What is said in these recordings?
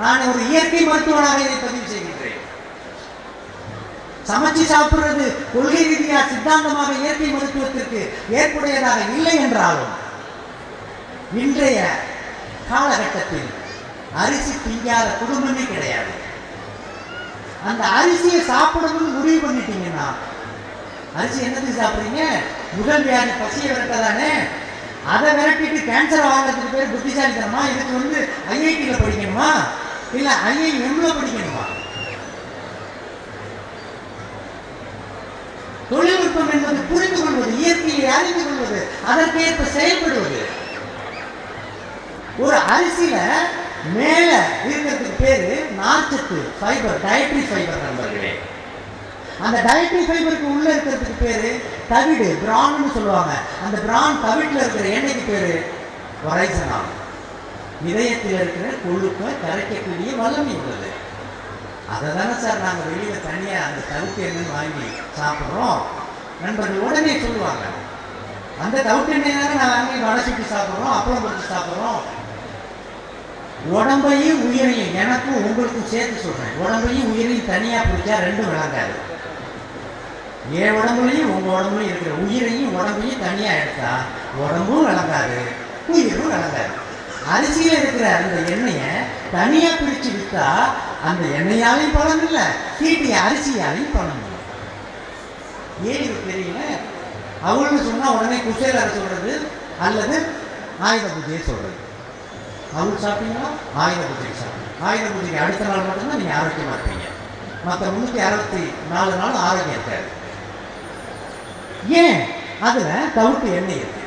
நான் ஒரு இயற்கை மருத்துவனாக இதை பதிவு செய்கின்றேன். சமைச்சு சாப்பிடுறது கொள்கை ரீதியாக சித்தாந்தமாக இயற்கை மருத்துவத்திற்கு ஏற்புடையதாக இல்லை என்றாலும் இன்றைய காலகட்டத்தில் அரிசி திங்காத குடும்பமே கிடையாது. அந்த அரிசியை சாப்பிடணும்னு முடிவு பண்ணிட்டீங்கன்னா, அரிசி என்னத்துக்கு சாப்பிட்றீங்க? முதல் வியாதி பசியை விரட்டதானே. அதை விரட்டிட்டு கேன்சர் வாங்கிறதுக்கு பேர் புத்திசாலித்தனமா? இதுக்கு ஐஐடியில் படிக்கணுமா இல்லை IIMல படிக்கணுமா? தொழில்நுட்பம் என்பது புரிந்து கொள்வது, இயற்கையை அறிந்து கொள்வது, அதற்கேற்ப செயல்படுவது. ஒரு அரிசியில மேல இருக்கிறதுக்கு பேரு நார்ச்சத்து, ஃபைபர், டயட்ரி ஃபைபர் நண்பர்களே. அந்த டயட்ரி ஃபைபருக்கு உள்ள இருக்கிறதுக்கு பேரு தவிடு, பிரான்னு சொல்லுவாங்க. அந்த பிரான் தவிட்டில் இருக்கிற எண்ணெய்க்கு பேரு வரைசனா. இதயத்தில் இருக்கிற கொழுப்பை கரைக்கக்கூடிய வல்லமை உள்ளது. அதை தானே சார் நாங்கள் வெளியில் தனியாக அந்த தவிட்டு எண்ணெய் வாங்கி சாப்பிட்றோம். நண்பர்கள் உடனே சொல்லுவாங்க, அந்த தவிட்டு எண்ணெய் தானே நாங்கள் வாங்கி வடை சுட்டி சாப்பிட்றோம், அப்பளம் பொறுத்து சாப்பிட்றோம். உடம்பையும் உயிரையும், எனக்கும் உங்களுக்கும் சேர்த்து சொல்கிறேன், உடம்பையும் உயிரையும் தனியாக பிடிச்சா ரெண்டும் விளங்காது. என் உடம்புலையும் உங்கள் உடம்புலையும் இருக்கிற உயிரையும் உடம்பையும் தனியாக எடுத்தா உடம்பும் விளங்காது, உயிரும் விளங்காது. அரிசியில் இருக்கிற அந்த எண்ணெயை தனியாக பிரித்து விற்றா அந்த எண்ணெயாலையும் பலன் இல்லை, தீட்டிய அரிசியாலையும் பலன் இல்லை. ஏன் இது தெரியல? அவள்னு சொன்னால் உடனே குசேலரை சொல்கிறது அல்லது ஆயுத பூஜையை சொல்கிறது. அவள் சாப்பிட்டீங்களா? ஆயுத பூஜைக்கு சாப்பிடுங்க. ஆயுத பூஜைக்கு அடுத்த நாள் மட்டும்தான் நீங்கள் ஆரோக்கியமாக இருப்பீங்க. மற்ற 364 நாள் ஆரோக்கியம் இருக்காது. ஏன்? அதில் தவிட்டு எண்ணெய் இருக்கு,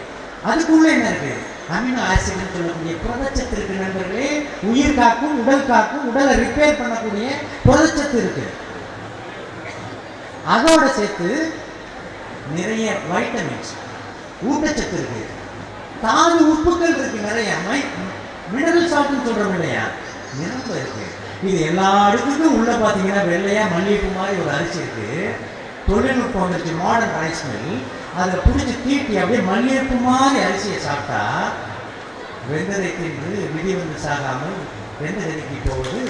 அதுக்குள்ள என்ன இருக்கு? அமினோ ஆசிட்னு சொல்லக்கூடிய புரதச்சத்து இருக்கு நண்பர்களே. உயிர் காக்கும், உடல் காக்கும், உடலை ரிப்பேர் பண்ணக்கூடிய புரதச்சத்து இருக்கு. அதோட சேர்த்து நிறைய வைட்டமின்ஸ், ஊட்டச்சத்து இருக்கு, தாது உப்புக்கள் இருக்கு, நிறைய மினரல் சால்ட்னு சொல்றோம் இல்லையா, நிரம்ப இருக்கு. இது எல்லா அடுக்குக்கும் உள்ள பார்த்தீங்கன்னா வெள்ளையா மல்லிகைப்பூ மாதிரி ஒரு அரிசி இருக்கு. தொழில்நுட்பம் வந்துருச்சு, மாடர்ன் ரைஸ் மில். அதில் பிடிச்சி தீட்டி அப்படியே மல்லிகைப்பூ மாதிரி அரிசியை சாப்பிட்டா வெந்ததை தின்று விதி சாகாமல் வெந்ததைக்கு போவது.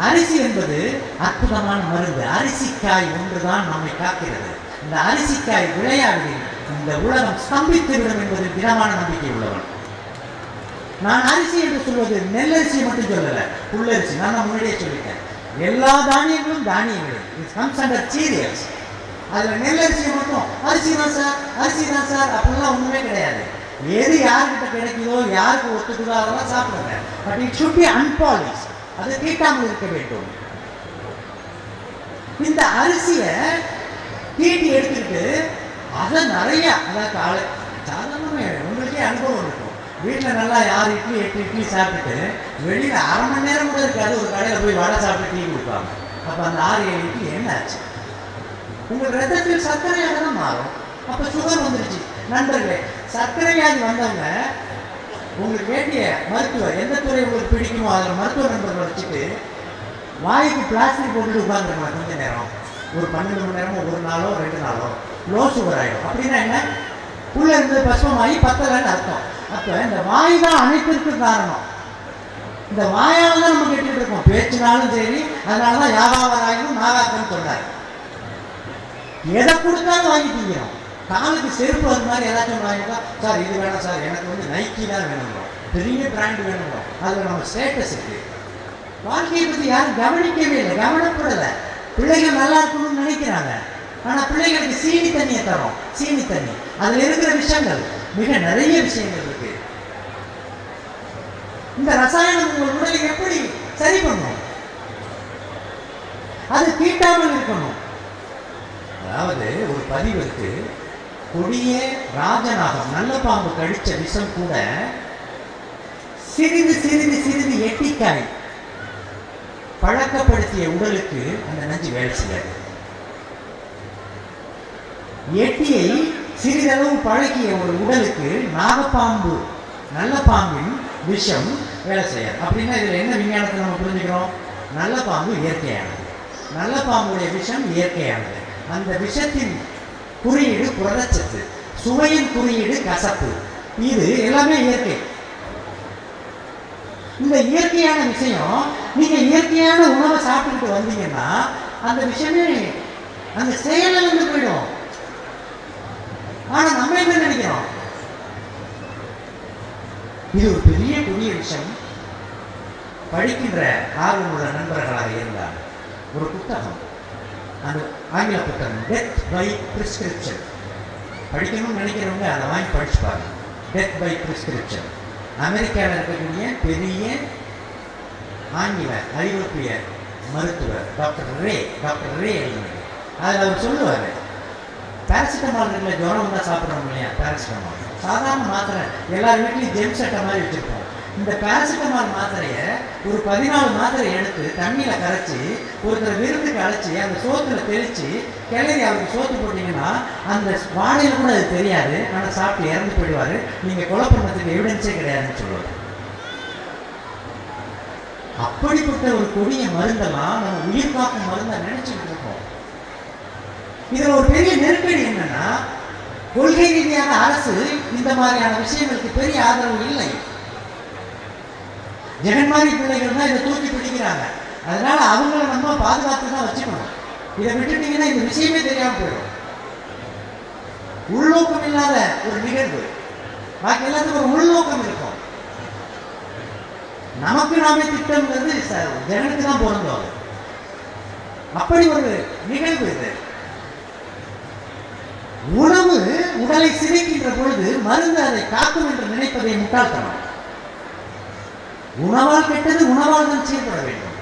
அரிசி என்பது அற்புதமான மருந்து. அரிசிக்காய் ஒன்றுதான் நம்மை காக்கிறது. இந்த அரிசிக்காய் விளையாடுகிற இந்த உலகம் ஸ்தம்பித்துவிடும் என்பது திடமான நம்பிக்கை உள்ளவன். நான் அரிசி என்று சொல்வது நெல்லரிசியை மட்டும் சொல்லலை, புல்லரிசி. நான் முன்னாடியே சொல்லிட்டேன், எல்லா தானியங்களும் தானியங்கள், இட்ஸ் கம்ஸ் அண்டர் சீரியல்ஸ். அதில் நெல்லரிசியை மட்டும் அரிசி தான் சார், அரிசி தான் சார் அப்படிலாம் ஒன்றுமே கிடையாது. எது யாருக்கிட்ட கிடைக்குதோ, யாருக்கு ஒத்துக்குதோ அதெல்லாம் சாப்பிடுங்க. பட் இட் ஷுட் பி அன்பாலிஷ், அது தீட்டாமல் இருக்க வேண்டும். இந்த அரிசியை தீட்டி எடுத்துக்கிட்டு அதை நிறைய, அதாவது சாதாரணமே உங்களுக்கே அனுபவம் இருக்கும். வீட்டில் நல்லா 6 இட்லி 8 இட்லி சாப்பிட்டுட்டு வெளியில் அரை மணி நேரம் கூட இருக்காது, ஒரு கடையில் போய் வடை சாப்பிட்டு டீ கொடுப்பாங்க. அப்போ அந்த 6-7 இட்லி என்ன ஆச்சு? உங்கள் ரத்தத்தில் சர்க்கரையாக தான் மாறும். அப்போ சுகர் வந்துருச்சு. நண்பர்களே, சர்க்கரை வியாதி வந்தவங்க உங்களுக்கு வேண்டிய மருத்துவர் எந்த துறை உங்களுக்கு பிடிக்குமோ அதில் மருத்துவ நண்பர்கள் வச்சுட்டு வாய்க்கு பிளாஸ்டிக் போட்டுட்டு உட்காந்துருக்கலாம் கொஞ்ச நேரம். ஒரு 12 மணி நேரமோ, ஒரு நாளோ 2 நாளோ லோ சுகர் ஆகிடும். அப்படின்னா என்ன? உள்ள இருந்து பசுவமாகி பத்தலைன்னு அர்த்தம். அப்போ இந்த வாய் தான் அனைத்திற்கும் காரணம். இந்த வாயால் தான் நம்ம கேட்டுட்டு இருக்கோம், பேச்சுனாலும் சரி. அதனால தான் யாகாவராயும் நாகாக்கன்னு சொன்னார். எதை கொடுத்தாலும் வாங்கிட்டீங்க. காலுக்கு செருப்பு அது மாதிரி ஏதாச்சும் வாங்கிட்டா, சார் இது வேணாம் சார், எனக்கு நைக்கி தான் வேணுங்கிறோம், பெரிய பிராண்டு வேணுங்கிறோம். அதில் நம்ம ஸ்டேட்டஸ் இருக்கு. வாழ்க்கையை பற்றி யாரும் கவனிக்கவே இல்லை, கவனப்படலை. பிள்ளைகள் நல்லா இருக்கணும்னு நினைக்கிறாங்க. ஆனால் பிள்ளைகளுக்கு சீனி தண்ணியை தரோம், சீனி தண்ணி. அதில் இருக்கிற விஷயங்கள் மிக நிறைய விஷயங்கள் இருக்கு. இந்த ரசாயனம் உங்கள் உடலை எப்படி சரி பண்ணும்? அது தீட்டாமல் இருக்கணும். அதாவது ஒரு பதிவு இருக்கு, கொடிய ராஜநாகம் நல்ல பாம்பு கடிச்ச விஷம் கூட சிறிது சிறிது சிறிது எட்டிக்காய் பழக்கப்படுத்திய உடலுக்கு அந்த நஞ்சு வேலை செய்யாது. எட்டியை சிறிதளவு பழக்கிய ஒரு உடலுக்கு நாகப்பாம்பு நல்ல பாம்பின் விஷம் வேலை செய்யாது. அப்படின்னா இதில் என்ன விஞ்ஞானத்தை நம்ம புரிஞ்சுக்கிறோம்? நல்ல பாம்பு இயற்கையானது, நல்ல பாம்புடைய விஷம் இயற்கையானது. அந்த விஷத்தின் குறியீடு புரதச்சத்து, சுவையின் குறியீடு கசப்பு. இது எல்லாமே இயற்கை. இந்த இயற்கையான விஷயம், நீங்க இயற்கையான உணவை சாப்பிட்டுட்டு வந்தீங்கன்னா அந்த விஷயமே அந்த செயலிலிருந்து போயிடும். ஆனா நம்ம என்ன நினைக்கிறோம், இது ஒரு பெரிய புதிய விஷயம். படிக்கின்ற ஆர்வமுள்ள நண்பர்களாக இருந்தால் ஒரு புத்தகம், அந்த ஆங்கில புத்தகம் டெத் பை பிரிஸ்கிரிப்ஷன், படிக்கணும்னு நினைக்கிறவங்க அதை வாங்கி படிச்சு பாருங்க. டெத் பை பிரிஸ்கிரிப்ஷன், அமெரிக்காவில் இருக்கக்கூடிய பெரிய ஆங்கில ஐரோப்பிய மருத்துவர் டாக்டர் ரே எழுதினார். அதில் அவர் சொல்லுவார், பேராசிட்டமால் இருக்கிற ஜுரம் வந்தால் சாப்பிட்றோம் இல்லையா, பேராசிட்டமால் சாதாரண மாத்திரை, எல்லார் வீட்லையும் ஜெம் சட்டை மாதிரி வச்சுருப்போம். இந்த பேராசிட்டமால் மாத்திரையை ஒரு 14 மாத்திரை எடுத்து தண்ணியில் கரைச்சி ஒருத்தர் விருந்துக்கு அழைச்சி அந்த சோத்தில் தெளித்து கிளறி அவருக்கு சோத்து போட்டிங்கன்னா அந்த வாடையில் கூட அது தெரியாது, ஆனால் சாப்பிட்டு இறந்து போயிடுவார். நீங்கள் கொலை பண்ணதுக்கு எவிடன்ஸே கிடையாதுன்னு சொல்லுவார். அப்படிப்பட்ட ஒரு கொடிய மருந்தெல்லாம் நம்ம உயிர் காக்கும் மருந்தை நினைச்சுக்கிட்டு இருக்கோம். இதில் ஒரு பெரிய நெருக்கடி என்னன்னா, கொள்கை ரீதியான அரசு இந்த மாதிரியான விஷயங்களுக்கு பெரிய ஆதரவு இல்லை. ஜெகன்மாரி பிள்ளைகள் தான் இதை தூக்கி பிடிக்கிறாங்க. அதனால அவங்கள நம்ம பாதுகாத்து தான் வச்சுக்கணும். இதை விட்டுட்டீங்கன்னா இந்த விஷயமே தெரியாமல் போயிடும். உள்நோக்கம் இல்லாத ஒரு நிகழ்வு, பாக்கி எல்லாத்துக்கும் ஒரு உள்நோக்கம் இருக்கும். நமக்கு நாமே திட்டம்ங்கிறது ஜனனுக்கு தான் பொருந்தோம். அப்படி ஒரு நிகழ்வு இது. உணவு உடலை சிதைக்கின்ற பொழுது மருந்து அதை காக்கும் என்று நினைப்பதை முட்டாள்தனம். உணவால் கெட்டது உணவால் தான் செய்யப்பட வேண்டும்.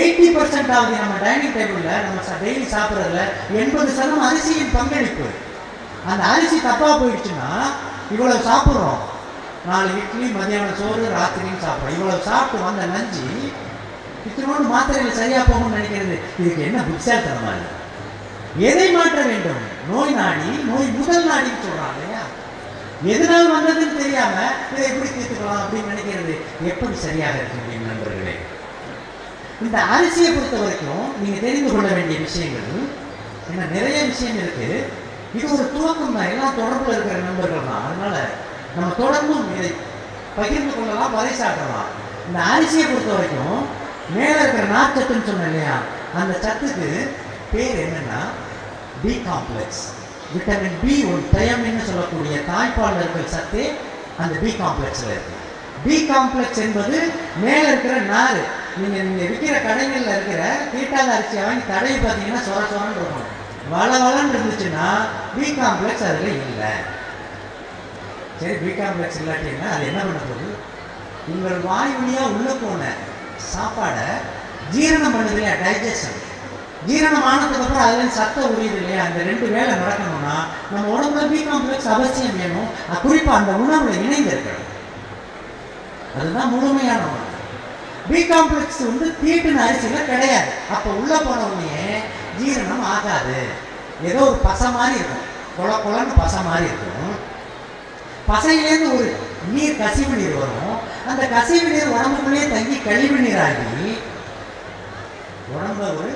80% ஆகுது நம்ம டைனிங் டேபிள்ல நம்ம டெய்லி சாப்பிட்றதுல 80% அரிசியின் பங்களிப்பு. அந்த அரிசி தப்பா போயிடுச்சுன்னா இவ்வளவு சாப்பிட்றோம், 4 இட்லி மதியானம் சோறு ராத்திரியும் சாப்பிட்றோம், இவ்வளவு சாப்பிட்டு வந்த நஞ்சு இத்தனோடு மாத்திரையில் சரியா போகணும்னு நினைக்கிறது, இதுக்கு என்ன புத்திசாலித்தனமா இல்லை? எதை மாற்ற வேண்டும்? நோய் நாடி, நோய் முதல் நாடின்னு சொல்றாங்க இல்லையா? எதனால் வந்ததுன்னு தெரியாம இதை எப்படி தீர்த்துக்கலாம் அப்படின்னு நினைக்கிறது எப்படி சரியாக இருக்க முடியும்? நண்பர்களே, இந்த அரிசியை பொறுத்த வரைக்கும் நீங்க தெரிந்து கொள்ள வேண்டிய விஷயங்கள் என்ன, நிறைய விஷயம் இருக்கு. இது ஒரு துவக்கம் தான், எல்லாம் தொடர்புல இருக்கிற நண்பர்கள் தான். அதனால நம்ம தொடர்ந்தும் இதை பகிர்ந்து கொள்ளலாம், பறைசாற்றலாம். இந்த அரிசியை பொறுத்த வரைக்கும் மேல இருக்கிற நார்ச்சத்துன்னு சொன்னேன் இல்லையா, அந்த சத்துக்கு பேர் என்னன்னா பி காம்ப்ளெக்ஸ். விட்டமின் B1 தயமின்னு சொல்லக்கூடிய தாய்ப்பால் இருக்கிற சத்தே அந்த பி காம்ப்ளெக்ஸ்ல இருக்கு. பி காம்ப்ளெக்ஸ் என்பது மேல இருக்கிற நார். நீங்க விற்கிற கடைகளில் இருக்கிற தீட்டாத அரிசியை வாங்கி தடவி பார்த்தீங்கன்னா சொர சொரன்னு இருக்கும். வளவளன்னு இருந்துச்சுன்னா பி காம்ப்ளெக்ஸ் அதுல இல்லை. சரி, பி காம்ப்ளெக்ஸ் இல்லாட்டிங்கன்னா அது என்ன பண்ண போகுது? உங்கள் வாய் வழியா உள்ள போன சாப்பாடை ஜீரணம் பண்ணுது இல்லையா, டைஜஷன். ஜீரணம் ஆனதுக்கு அப்புறம் அதுல சத்தம் உரியுது இல்லையா, அந்த 2 வேலை நடக்கணும்னா நம்ம உடம்புல பி காம்ப்ளெக்ஸ் அவசியம் வேணும். குறிப்பா அந்த உணவுல இணைந்து இருக்கணும். அதுதான் முழுமையான உணவு. பி காம்ப்ளெக்ஸ் தீட்டுன அரிசியில கிடையாது. அப்ப உள்ள போனவனே ஜீரணம் ஆகாது. ஏதோ ஒரு பசை மாதிரி இருக்கும், கொல கொலன்னு பசை மாதிரி இருக்கும். பசையிலேருந்து ஒரு நீர், கசிவு நீர் வரும். அந்த கசிவு நீர் உடம்புக்குள்ளேயே தங்கி கழிவு நீர் ஆகி உடம்புல ஒரு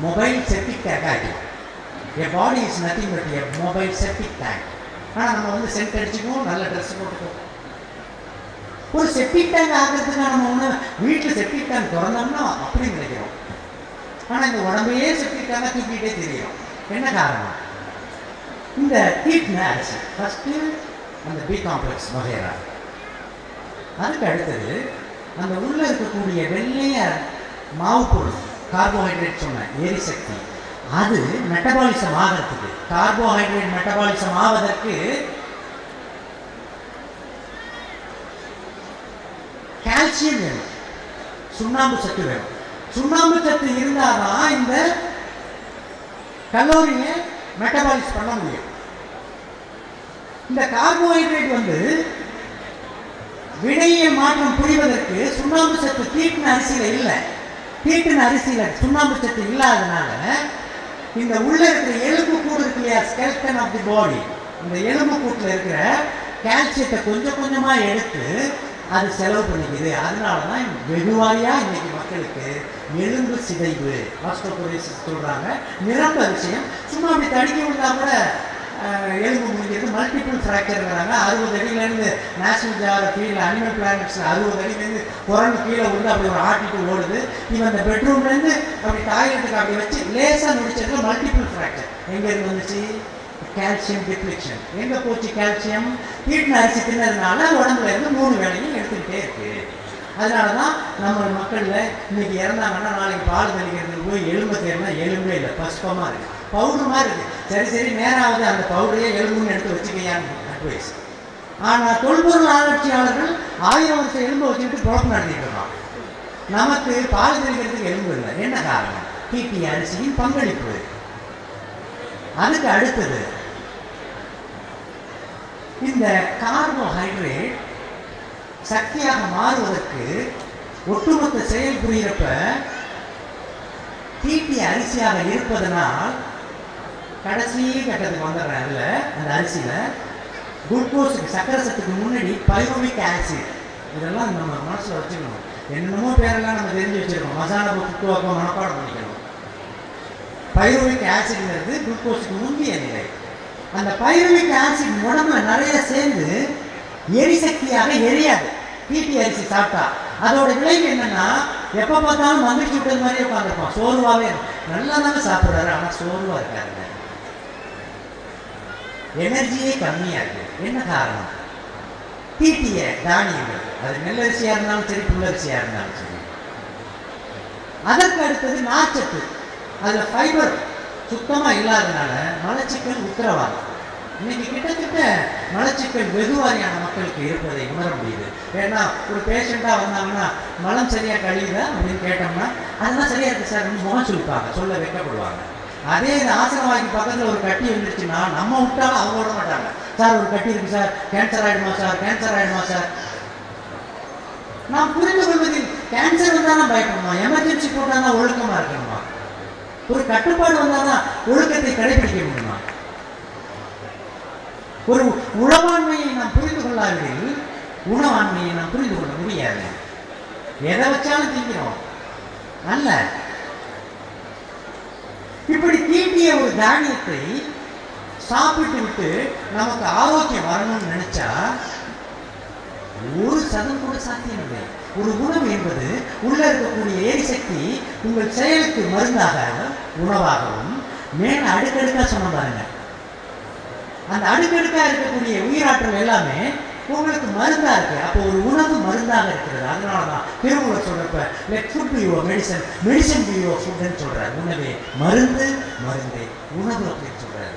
மொபைல் செப்டிக் டேங்க் ஆகிடும். A body is nothing but a mobile septic tank. ஆனால் நம்ம சென்ட் அடிச்சுக்குவோம், நல்ல ட்ரெஸ் போட்டுக்குவோம். ஒரு செப்டிக் டேங்க் ஆகிறதுக்காக நம்ம வீட்டில் செப்டிக் டேங்க் திறந்தோம்னா அப்படி நினைக்கிறோம். ஆனால் இந்த உடம்பையே செப்டிக் டேங்காக தூக்கிட்டே தெரியும். என்ன காரணம்? இந்த தீட்டின அரிசி ஃபஸ்ட்டு அந்த பி காம்ப்ளெக்ஸ் வகைரா. அதுக்கு அடுத்தது அந்த உள்ள இருக்கக்கூடிய வெள்ளைய மாவு பொருள், கார்போஹைட்ரேட் சொன்ன எரிசக்தி, அது மெட்டபாலிசம் ஆகிறதுக்கு, கார்போஹைட்ரேட் மெட்டபாலிசம் ஆவதற்கு கால்சியம் வேணும், சுண்ணாம்பு சத்து வேணும். சுண்ணாம்பு சத்து இருந்தாதான் இந்த கலோரியை மெட்டபாலிஸ் பண்ண முடியும். இந்த கார்போஹைட்ரேட் வினையை மாற்றம் புரிவதற்கு சுண்ணாம்பு சத்து தீட்டின அரிசியில இல்லை. தீட்டின அரிசியில சுண்ணாம்பு சத்து இல்லாதனால இந்த உள்ள இருக்கிற எலும்பு கூடு இருக்கு இல்லையா, ஸ்கெல்டன் ஆஃப் தி பாடி, இந்த எலும்பு கூட்டில் இருக்கிற கால்சியத்தை கொஞ்சம் கொஞ்சமா எடுத்து அது செலவு பண்ணிக்குது. அதனாலதான் வெகுவாரியா இன்னைக்கு மக்களுக்கு எலும்பு சிதைவு, ஆஸ்ட்ரோபோரோசிஸ் சொல்றாங்க. நிரம்ப விஷயம் சும்மா அப்படி தடுக்கி விட்டா கூட எலும்பு முடிஞ்சது, மல்டிபிள் ஃப்ராக்சருங்கிறாங்க. 60 அடியிலேருந்து நேஷனல் ஜியாகிரபியில் அனிமல் பிளானட்ஸில் 60 அடியிலேருந்து குரங்கு கீழே விழுந்து அப்படி ஒரு ஆட்டிட்டு ஓடுது. இவன் அந்த பெட்ரூம்லேருந்து அப்படி டாய்லெட்டுக்கு அப்படி வச்சு லேசாக முடிச்சதுல மல்டிபிள் ஃப்ராக்சர். எங்கேருந்து வந்துச்சு? கால்சியம் டிப்ளிக்ஷன். எங்கே போச்சு கால்சியம்? வீட்டில் அரிசி தின்னதுனால உடம்புல இருந்து 3 வேளையும் எடுத்துக்கிட்டே இருக்கு. அதனால தான் நம்ம மக்களில் இன்னைக்கு இறந்தாங்கன்னா நாளைக்கு பால் தெளிக்கிறதுக்கு போய் எலும்பு தேர்னா எலும்பே இல்லை, பஸ்பமாக இருக்குது, பவுடர் மாதிரி இருக்குது. சரி நேராவது அந்த பவுடரையே எலும்புன்னு எடுத்து வச்சுக்கையான்னு அட்வைஸ். ஆனால் தொல்பொருள் ஆராய்ச்சியாளர்கள் 1000 வருஷம் எலும்பை வச்சுக்கிட்டு குழப்பம் நடத்திட்டு இருக்கோம். நமக்கு பால் தெளிக்கிறதுக்கு எலும்பு இல்லை. என்ன காரணம்? டிடி அரிசியின் பங்களிப்பு. அதுக்கு அடுத்தது இந்த கார்போஹைட்ரேட் சக்தியாக மாறுவதற்கு ஒட்டுமொத்த செயல் புரிகிறப்ப தீட்டி அரிசியாக இருப்பதனால் கடைசி கட்டத்துக்கு வந்துடுறேன். அதில் அந்த அரிசியில் குளுக்கோஸுக்கு சக்கரசத்துக்கு முன்னாடி பைருவிக் ஆசிட், இதெல்லாம் நம்ம மனசில் வச்சுக்கணும். என்னென்னமோ பேரெல்லாம் நம்ம தெரிஞ்சு வச்சுருக்கோம். மசாலா புத்துவாக்கம் மனப்பாடம் பண்ணிக்கணும். பைருவிக் ஆசிட்ங்கிறது குளுக்கோஸுக்கு முந்தைய நிலை. அந்த பைருவிக் ஆசிட் உடம்புல நிறைய சேர்ந்து எரிசக்தியாக எரியாது தீட்டி அரிசி சாப்பிட்டா. அதோட விளைவு என்னன்னா, எப்போ பார்த்தாலும் மகிழ்ச்சி விட்டது மாதிரியே உட்காந்துருப்போம், சோர்வாகவே. நல்லா தானே சாப்பிட்றாரு, ஆனால் சோர்வாக இருக்காருங்க, எனர்ஜியே கம்மியாக இருக்குது. என்ன காரணம்? தீட்டிய தானியங்கள், அது நெல்லரிசியாக இருந்தாலும் சரி, புல்லரிசியாக இருந்தாலும் சரி. அதற்கு அடுத்தது நார்ச்சத்து, அதில் ஃபைபர் சுத்தமாக இல்லாதனால மலச்சிக்கல் உத்தரவாதம். இன்னைக்கு கிட்டத்தட்ட மலச்சிக்கல் வெகுவாரியான மக்களுக்கு இருப்பதை உணர முடியுது. ஏன்னா ஒரு பேஷண்ட்டாக வந்தாங்கன்னா மலம் சரியாக கழியுதா அப்படின்னு கேட்டோம்னா அதெல்லாம் சரியாக இருக்குது சார் முகம் சொல்லிப்பாங்க, சொல்ல வைக்கப்படுவாங்க. அதே இந்த ஆசிரமாய்க்கு பக்கத்தில் ஒரு கட்டி வந்துருச்சுன்னா நம்ம விட்டாலும் அவங்க விட மாட்டாங்க. சார் ஒரு கட்டி இருக்குது சார், கேன்சர் ஆகிடுமா சார், கேன்சர் ஆகிடுமா சார். நாம் புரிந்து கொள்வதில் கேன்சர் வந்தால் தான் பயப்படணுமா, எமர்ஜென்சி போட்டால் தான் ஒழுக்கமாக இருக்கணுமா, ஒரு கட்டுப்பாடு வந்தால் தான் ஒழுக்கத்தை கடைபிடிக்க முடியுமா? ஒரு உளவாண்மையை நாம் புரிந்து கொள்ளாவிடில் உணவாண்மையை நாம் புரிந்து கொள்ள முடியாது. எதை வச்சாலும் திங்கிறோம் அல்ல. இப்படி தீட்டிய ஒரு தானியத்தை சாப்பிட்டு விட்டு நமக்கு ஆரோக்கியம் வரணும்னு நினைச்சா ஒரு சதம் கூட சாத்தியம் இல்லை. ஒரு உணவு என்பது உள்ள இருக்கக்கூடிய எரிசக்தி உங்கள் செயலுக்கு மருந்தாக உணவாகவும் மேல அடுக்கடுக்கா சொன்ன பாருங்க. அந்த அடுக்கடுக்கா இருக்கக்கூடிய உயிராற்றல் எல்லாமே உங்களுக்கு மருந்தா இருக்கு. அப்போ ஒரு உணவு மருந்தாக இருக்கிறது. அதனாலதான் திருமூலர் சொல்றப்ப let food be your medicine, medicine be your ஃபுட்னு சொல்றாரு. உணவே மருந்து, மருந்தே உணவு அப்படின்னு சொல்றாரு.